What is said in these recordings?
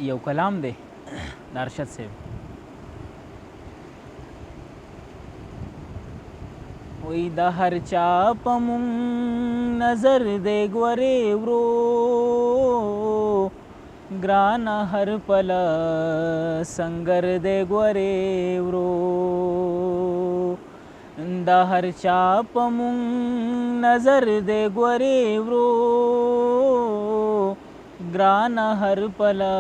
یو کلام دی د ارشد صاحب. وی د هر چا په مونږ نظر دی ګورې ورو، ګرانه هر پله سنګر دی ګورې ورو. د هر چا په مونږ نظر دی ګورې ورو، ګرانه هر پله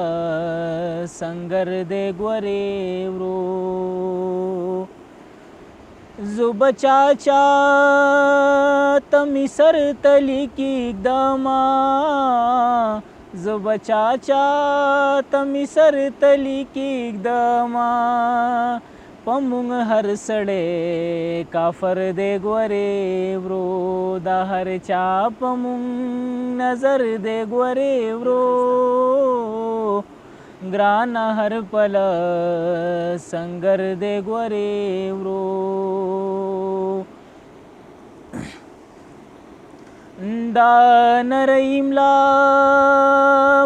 سنګر دی ګورې ورو. زو بچا چا تمی سر تلی کیږدما، زو بچا چا تمی سر تلی کیږدما، په مونږ هر سړی کافر دی ګورې ورو. د هر چا په مونږ نظر دی ګورې ورو، ګرانه هر پله سنګر دی ګورې ورو. دا نری املا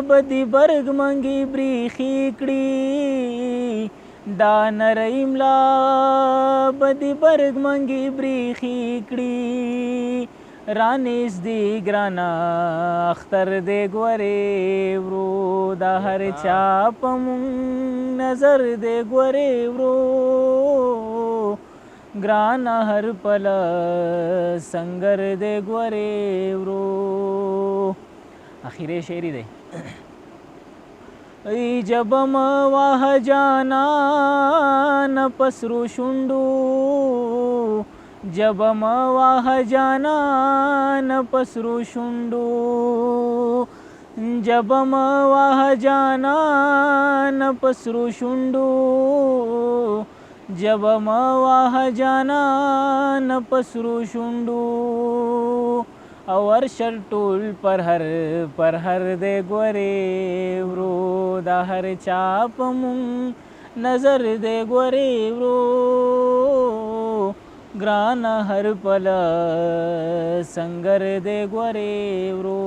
به دې برګ منګي بریښي کړي، دا نری املا به دې برګ منګي بریښي کړي، رانیږدې ګرانه اختر دی ګورې ورو. د هر چا په مونږ نظر دی ګورې ورو، ګرانه هر پله سنګر دی ګورې ورو. اخیری شعری دی. ای جبم واه جانان پسرو شونډو، جبم واه جانان پسرو شونډو، جبم واه جانان پسرو شونډو، جبم واه جانان پسرو شونډو. او ارشد ټول پر هر دی ګورې ورو. د هر چا په مونږ نظر دی ګورې ورو، ګرانه هر پله سنګر دی ګورې ورو.